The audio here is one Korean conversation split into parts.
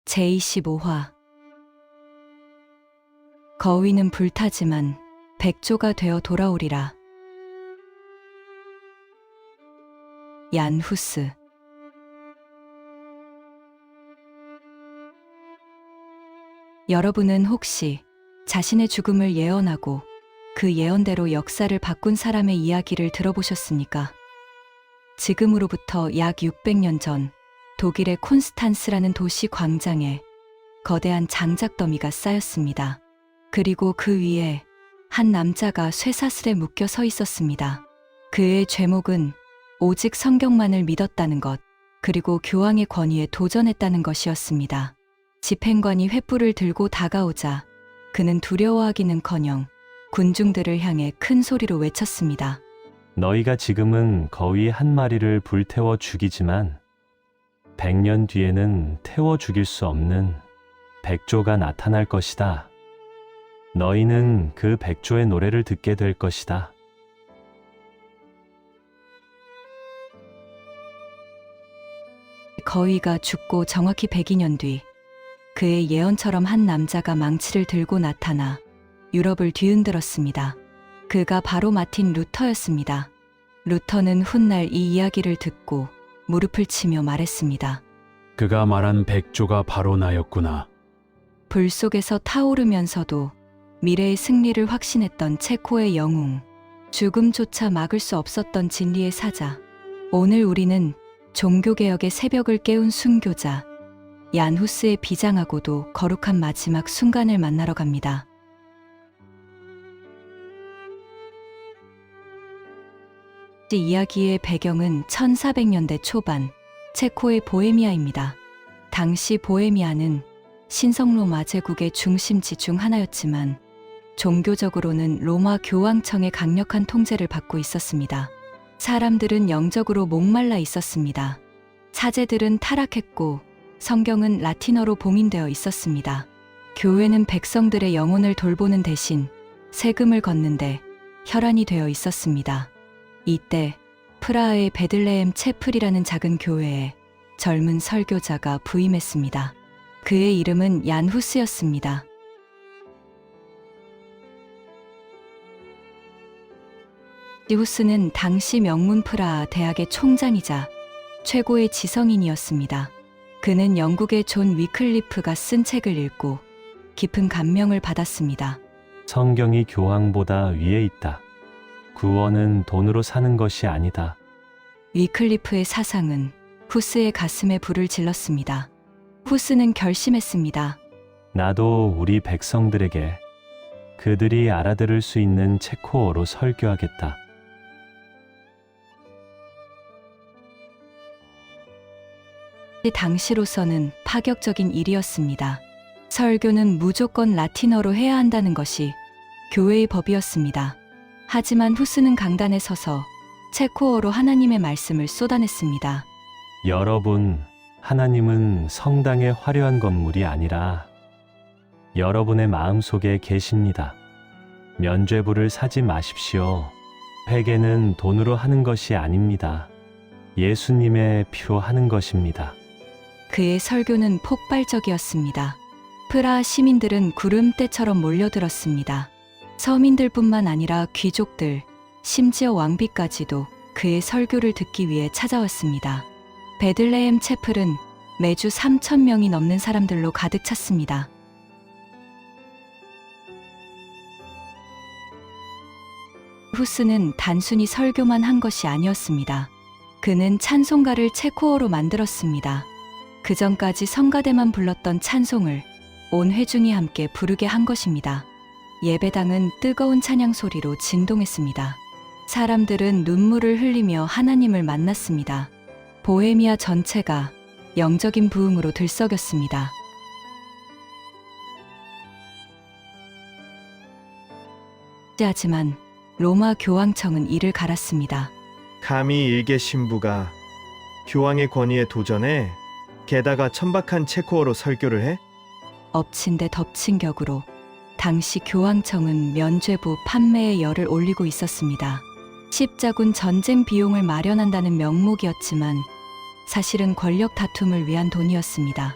제25화 거위는 불타지만 백조가 되어 돌아오리라. 얀 후스. 여러분은 혹시 자신의 죽음을 예언하고 그 예언대로 역사를 바꾼 사람의 이야기를 들어보셨습니까? 지금으로부터 약 600년 전 독일의 콘스탄스라는 도시 광장에 거대한 장작더미가 쌓였습니다. 그리고 그 위에 한 남자가 쇠사슬에 묶여 서 있었습니다. 그의 죄목은 오직 성경만을 믿었다는 것, 그리고 교황의 권위에 도전했다는 것이었습니다. 집행관이 횃불을 들고 다가오자 그는 두려워하기는커녕 군중들을 향해 큰 소리로 외쳤습니다. 너희가 지금은 거위 한 마리를 불태워 죽이지만 100년 뒤에는 태워 죽일 수 없는 백조가 나타날 것이다. 너희는 그 백조의 노래를 듣게 될 것이다. 거위가 죽고 정확히 102년 뒤 그의 예언처럼 한 남자가 망치를 들고 나타나 유럽을 뒤흔들었습니다. 그가 바로 마틴 루터였습니다. 루터는 훗날 이 이야기를 듣고 무릎을 치며 말했습니다. 그가 말한 백조가 바로 나였구나. 불 속에서 타오르면서도 미래의 승리를 확신했던 체코의 영웅, 죽음조차 막을 수 없었던 진리의 사자. 오늘 우리는 종교개혁의 새벽을 깨운 순교자 얀 후스의 비장하고도 거룩한 마지막 순간을 만나러 갑니다. 이 이야기의 배경은 1400년대 초반 체코의 보헤미아입니다. 당시 보헤미아는 신성로마 제국의 중심지 중 하나였지만 종교적으로는 로마 교황청의 강력한 통제를 받고 있었습니다. 사람들은 영적으로 목말라 있었습니다. 사제들은 타락했고 성경은 라틴어로 봉인되어 있었습니다. 교회는 백성들의 영혼을 돌보는 대신 세금을 걷는데 혈안이 되어 있었습니다. 이때 프라하의 베들레헴 채플이라는 작은 교회에 젊은 설교자가 부임했습니다. 그의 이름은 얀 후스였습니다. 이 후스는 당시 명문 프라하 대학의 총장이자 최고의 지성인이었습니다. 그는 영국의 존 위클리프가 쓴 책을 읽고 깊은 감명을 받았습니다. 성경이 교황보다 위에 있다. 구원은 돈으로 사는 것이 아니다. 위클리프의 사상은 후스의 가슴에 불을 질렀습니다. 후스는 결심했습니다. 나도 우리 백성들에게 그들이 알아들을 수 있는 체코어로 설교하겠다. 당시로서는 파격적인 일이었습니다. 설교는 무조건 라틴어로 해야 한다는 것이 교회의 법이었습니다. 하지만 후스는 강단에 서서 체코어로 하나님의 말씀을 쏟아냈습니다. 여러분, 하나님은 성당의 화려한 건물이 아니라 여러분의 마음속에 계십니다. 면죄부를 사지 마십시오. 회개는 돈으로 하는 것이 아닙니다. 예수님의 피로 하는 것입니다. 그의 설교는 폭발적이었습니다. 프라하 시민들은 구름대처럼 몰려들었습니다. 서민들뿐만 아니라 귀족들, 심지어 왕비까지도 그의 설교를 듣기 위해 찾아왔습니다. 베들레헴 채플은 매주 3,000명이 넘는 사람들로 가득 찼습니다. 후스는 단순히 설교만 한 것이 아니었습니다. 그는 찬송가를 체코어로 만들었습니다. 그 전까지 성가대만 불렀던 찬송을 온 회중이 함께 부르게 한 것입니다. 예배당은 뜨거운 찬양 소리로 진동했습니다. 사람들은 눈물을 흘리며 하나님을 만났습니다. 보헤미아 전체가 영적인 부흥으로 들썩였습니다. 하지만 로마 교황청은 이를 갈았습니다. 감히 일개 신부가 교황의 권위에 도전해? 게다가 천박한 체코어로 설교를 해? 엎친 데 덮친 격으로 당시 교황청은 면죄부 판매의 열을 올리고 있었습니다. 십자군 전쟁 비용을 마련한다는 명목이었지만 사실은 권력 다툼을 위한 돈이었습니다.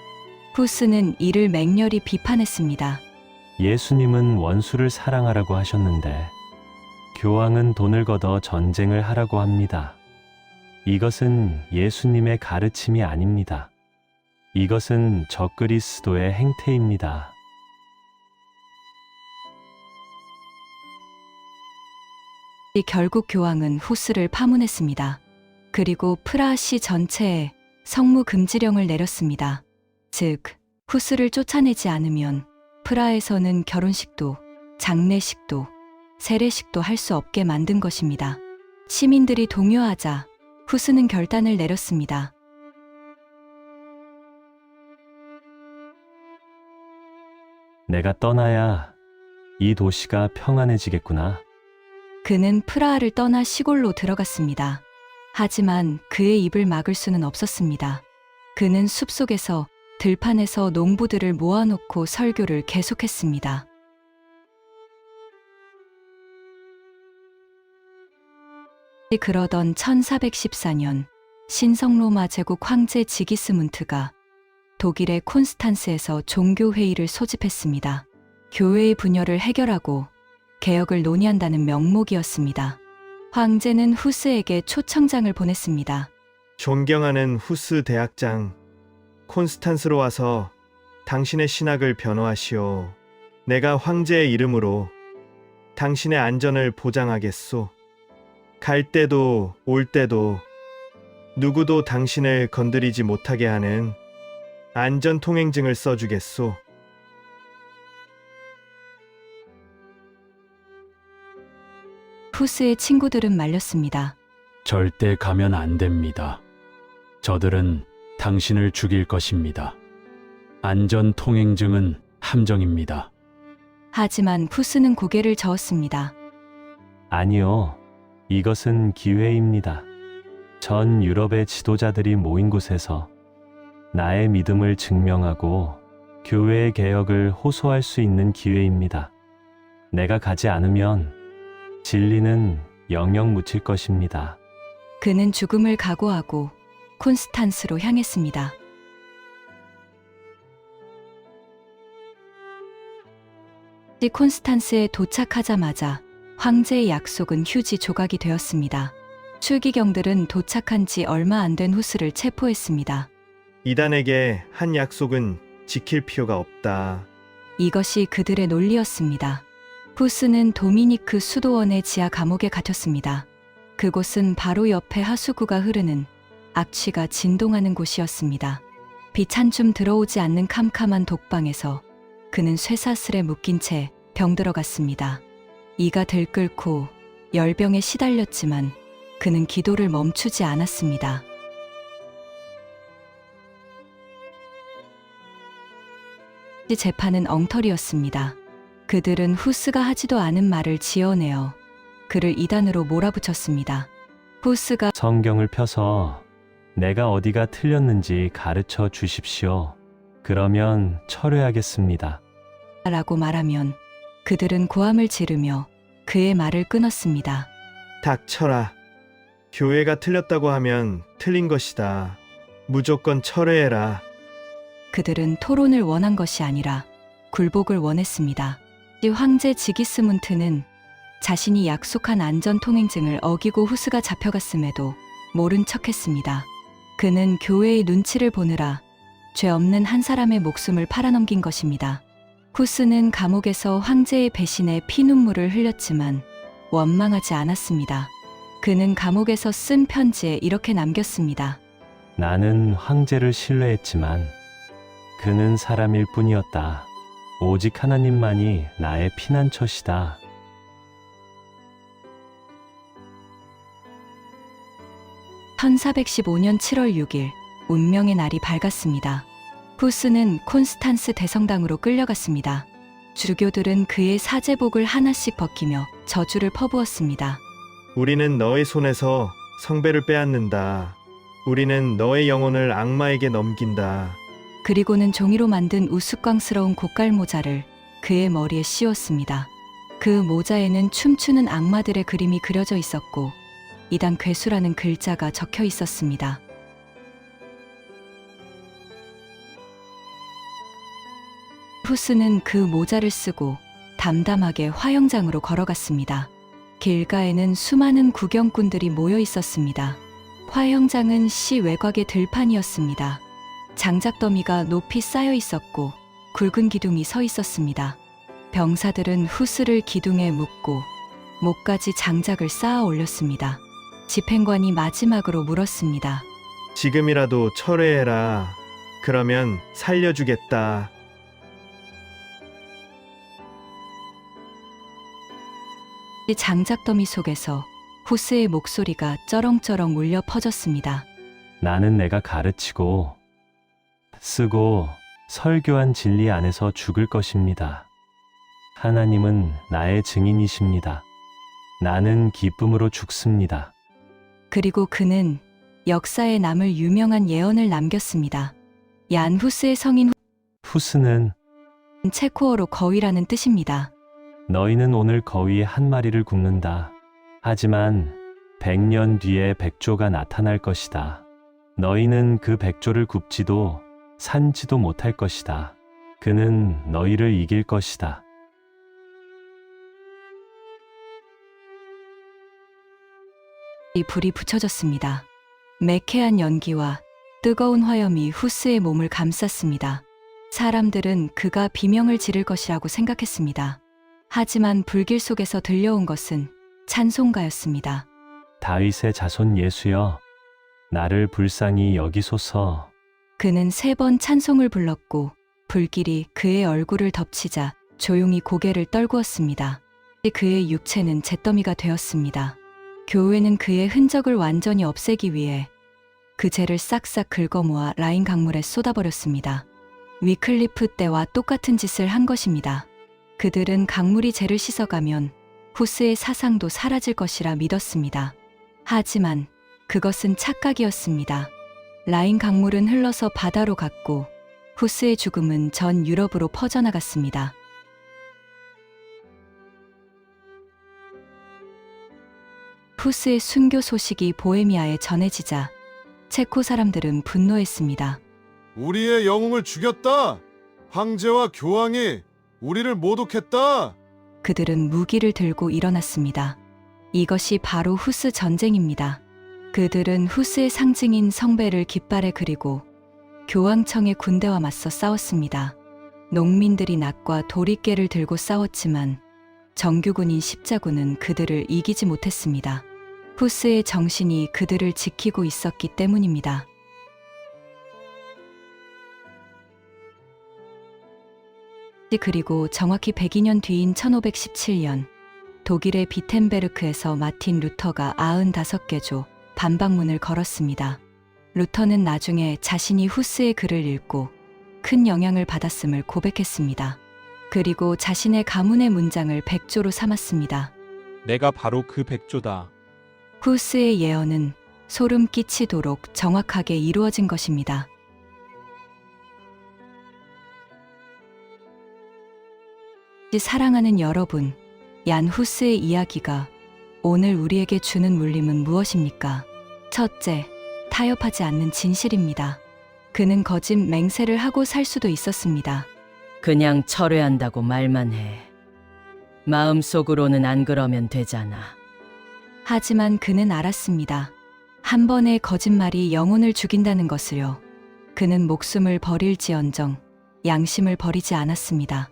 후스는 이를 맹렬히 비판했습니다. 예수님은 원수를 사랑하라고 하셨는데 교황은 돈을 걷어 전쟁을 하라고 합니다. 이것은 예수님의 가르침이 아닙니다. 이것은 적그리스도의 행태입니다. 결국 교황은 후스를 파문했습니다. 그리고 프라하시 전체에 성무 금지령을 내렸습니다. 즉, 후스를 쫓아내지 않으면 프라하에서는 결혼식도, 장례식도, 세례식도 할 수 없게 만든 것입니다. 시민들이 동요하자 후스는 결단을 내렸습니다. 내가 떠나야 이 도시가 평안해지겠구나. 그는 프라하를 떠나 시골로 들어갔습니다. 하지만 그의 입을 막을 수는 없었습니다. 그는 숲속에서 들판에서 농부들을 모아놓고 설교를 계속했습니다. 그러던 1414년 신성로마 제국 황제 지기스문트가 독일의 콘스탄스에서 종교회의를 소집했습니다. 교회의 분열을 해결하고 개혁을 논의한다는 명목이었습니다. 황제는 후스에게 초청장을 보냈습니다. 존경하는 후스 대학장, 콘스탄스로 와서 당신의 신학을 변호하시오. 내가 황제의 이름으로 당신의 안전을 보장하겠소. 갈 때도 올 때도 누구도 당신을 건드리지 못하게 하는 안전 통행증을 써주겠소. 후스의 친구들은 말렸습니다. 절대 가면 안 됩니다. 저들은 당신을 죽일 것입니다. 안전 통행증은 함정입니다. 하지만 후스는 고개를 저었습니다. 아니요. 이것은 기회입니다. 전 유럽의 지도자들이 모인 곳에서 나의 믿음을 증명하고 교회의 개혁을 호소할 수 있는 기회입니다. 내가 가지 않으면 진리는 영영 묻힐 것입니다. 그는 죽음을 각오하고 콘스탄스로 향했습니다. 콘스탄스에 도착하자마자 황제의 약속은 휴지 조각이 되었습니다. 추기경들은 도착한 지 얼마 안 된 후스를 체포했습니다. 이단에게 한 약속은 지킬 필요가 없다. 이것이 그들의 논리였습니다. 후스는 도미니크 수도원의 지하 감옥에 갇혔습니다. 그곳은 바로 옆에 하수구가 흐르는 악취가 진동하는 곳이었습니다. 빛 한 줌 들어오지 않는 캄캄한 독방에서 그는 쇠사슬에 묶인 채 병들어갔습니다. 이가 들끓고 열병에 시달렸지만 그는 기도를 멈추지 않았습니다. 재판은 엉터리였습니다. 그들은 후스가 하지도 않은 말을 지어내어 그를 이단으로 몰아붙였습니다. 후스가 성경을 펴서 내가 어디가 틀렸는지 가르쳐 주십시오. 그러면 철회하겠습니다. 라고 말하면 그들은 고함을 지르며 그의 말을 끊었습니다. 닥쳐라. 교회가 틀렸다고 하면 틀린 것이다. 무조건 철회해라. 그들은 토론을 원한 것이 아니라 굴복을 원했습니다. 황제 지기스문트는 자신이 약속한 안전통행증을 어기고 후스가 잡혀갔음에도 모른 척했습니다. 그는 교회의 눈치를 보느라 죄 없는 한 사람의 목숨을 팔아넘긴 것입니다. 후스는 감옥에서 황제의 배신에 피눈물을 흘렸지만 원망하지 않았습니다. 그는 감옥에서 쓴 편지에 이렇게 남겼습니다. 나는 황제를 신뢰했지만 그는 사람일 뿐이었다. 오직 하나님만이 나의 피난처시다. (1415년 7월 6일) 운명의 날이 밝았습니다. 후스는 콘스탄스 대성당으로 끌려갔습니다. 주교들은 그의 사제복을 하나씩 벗기며 저주를 퍼부었습니다. 우리는 너의 손에서 성배를 빼앗는다. 우리는 너의 영혼을 악마에게 넘긴다. 그리고는 종이로 만든 우스꽝스러운 고깔모자를 그의 머리에 씌웠습니다. 그 모자에는 춤추는 악마들의 그림이 그려져 있었고 이단 괴수라는 글자가 적혀 있었습니다. 후스는 그 모자를 쓰고 담담하게 화영장으로 걸어갔습니다. 길가에는 수많은 구경꾼들이 모여 있었습니다. 화영장은 시 외곽의 들판이었습니다. 장작더미가 높이 쌓여 있었고 굵은 기둥이 서 있었습니다. 병사들은 후스를 기둥에 묶고 목까지 장작을 쌓아 올렸습니다. 집행관이 마지막으로 물었습니다. 지금이라도 철회해라. 그러면 살려주겠다. 이 장작더미 속에서 후스의 목소리가 쩌렁쩌렁 울려 퍼졌습니다. 나는 내가 가르치고 쓰고 설교한 진리 안에서 죽을 것입니다. 하나님은 나의 증인이십니다. 나는 기쁨으로 죽습니다. 그리고 그는 역사에 남을 유명한 예언을 남겼습니다. 얀 후스의 성인 후스는 체코어로 거위라는 뜻입니다. 너희는 오늘 거위 한 마리를 굽는다. 하지만 100년 뒤에 백조가 나타날 것이다. 너희는 그 백조를 굽지도 산지도 못할 것이다. 그는 너희를 이길 것이다. 이 불이 붙여졌습니다. 매캐한 연기와 뜨거운 화염이 후스의 몸을 감쌌습니다. 사람들은 그가 비명을 지를 것이라고 생각했습니다. 하지만 불길 속에서 들려온 것은 찬송가였습니다. 다윗의 자손 예수여, 나를 불쌍히 여기소서. 그는 3번 찬송을 불렀고 불길이 그의 얼굴을 덮치자 조용히 고개를 떨구었습니다. 그의 육체는 잿더미가 되었습니다. 교회는 그의 흔적을 완전히 없애기 위해 그 재를 싹싹 긁어모아 라인 강물에 쏟아버렸습니다. 위클리프 때와 똑같은 짓을 한 것입니다. 그들은 강물이 재를 씻어가면 후스의 사상도 사라질 것이라 믿었습니다. 하지만 그것은 착각이었습니다. 라인 강물은 흘러서 바다로 갔고 후스의 죽음은 전 유럽으로 퍼져나갔습니다. 후스의 순교 소식이 보헤미아에 전해지자 체코 사람들은 분노했습니다. 우리의 영웅을 죽였다. 황제와 교황이 우리를 모독했다. 그들은 무기를 들고 일어났습니다. 이것이 바로 후스 전쟁입니다. 그들은 후스의 상징인 성배를 깃발에 그리고 교황청의 군대와 맞서 싸웠습니다. 농민들이 낫과 도리깨를 들고 싸웠지만 정규군인 십자군은 그들을 이기지 못했습니다. 후스의 정신이 그들을 지키고 있었기 때문입니다. 그리고 정확히 102년 뒤인 1517년 독일의 비텐베르크에서 마틴 루터가 95개조 반박문을 걸었습니다. 루터는 나중에 자신이 후스의 글을 읽고 큰 영향을 받았음을 고백했습니다. 그리고 자신의 가문의 문장을 백조로 삼았습니다. 내가 바로 그 백조다. 후스의 예언은 소름 끼치도록 정확하게 이루어진 것입니다. 사랑하는 여러분, 얀 후스의 이야기가 오늘 우리에게 주는 울림은 무엇입니까? 첫째, 타협하지 않는 진실입니다. 그는 거짓 맹세를 하고 살 수도 있었습니다. 그냥 철회한다고 말만 해. 마음속으로는 안 그러면 되잖아. 하지만 그는 알았습니다. 한 번의 거짓말이 영혼을 죽인다는 것을요. 그는 목숨을 버릴지언정 양심을 버리지 않았습니다.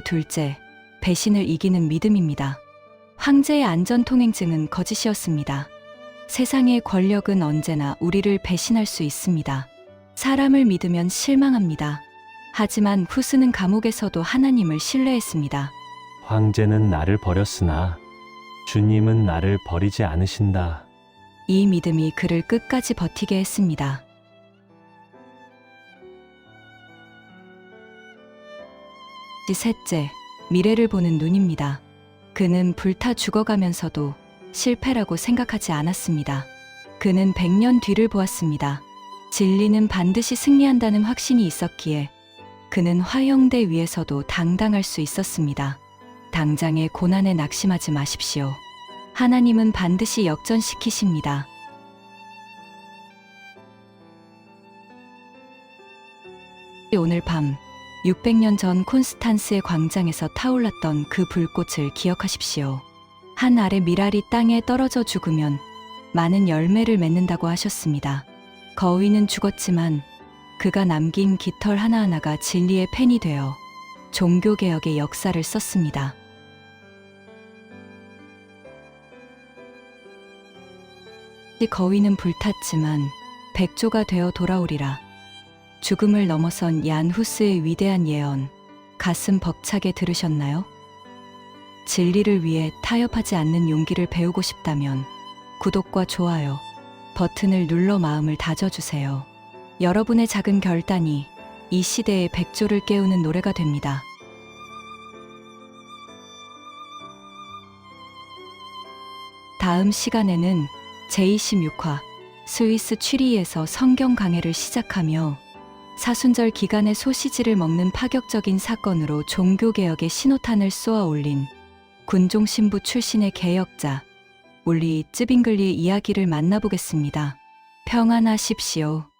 둘째, 배신을 이기는 믿음입니다. 황제의 안전통행증은 거짓이었습니다. 세상의 권력은 언제나 우리를 배신할 수 있습니다. 사람을 믿으면 실망합니다. 하지만 후스는 감옥에서도 하나님을 신뢰했습니다. 황제는 나를 버렸으나 주님은 나를 버리지 않으신다. 이 믿음이 그를 끝까지 버티게 했습니다. 셋째, 미래를 보는 눈입니다. 그는 불타 죽어가면서도 실패라고 생각하지 않았습니다. 그는 100년 뒤를 보았습니다. 진리는 반드시 승리한다는 확신이 있었기에 그는 화영대 위에서도 당당할 수 있었습니다. 당장의 고난에 낙심하지 마십시오. 하나님은 반드시 역전시키십니다. 오늘 밤 600년 전 콘스탄스의 광장에서 타올랐던 그 불꽃을 기억하십시오. 한 알의 밀알이 땅에 떨어져 죽으면 많은 열매를 맺는다고 하셨습니다. 거위는 죽었지만 그가 남긴 깃털 하나하나가 진리의 펜이 되어 종교개혁의 역사를 썼습니다. 거위는 불탔지만 백조가 되어 돌아오리라. 죽음을 넘어선 얀 후스의 위대한 예언, 가슴 벅차게 들으셨나요? 진리를 위해 타협하지 않는 용기를 배우고 싶다면 구독과 좋아요 버튼을 눌러 마음을 다져주세요. 여러분의 작은 결단이 이 시대의 백조를 깨우는 노래가 됩니다. 다음 시간에는 제26화 스위스 취리히에서 성경 강해를 시작하며 사순절 기간의 소시지를 먹는 파격적인 사건으로 종교개혁의 신호탄을 쏘아 올린 군종 신부 출신의 개혁자 울리 쯔빙글리의 이야기를 만나보겠습니다. 평안하십시오.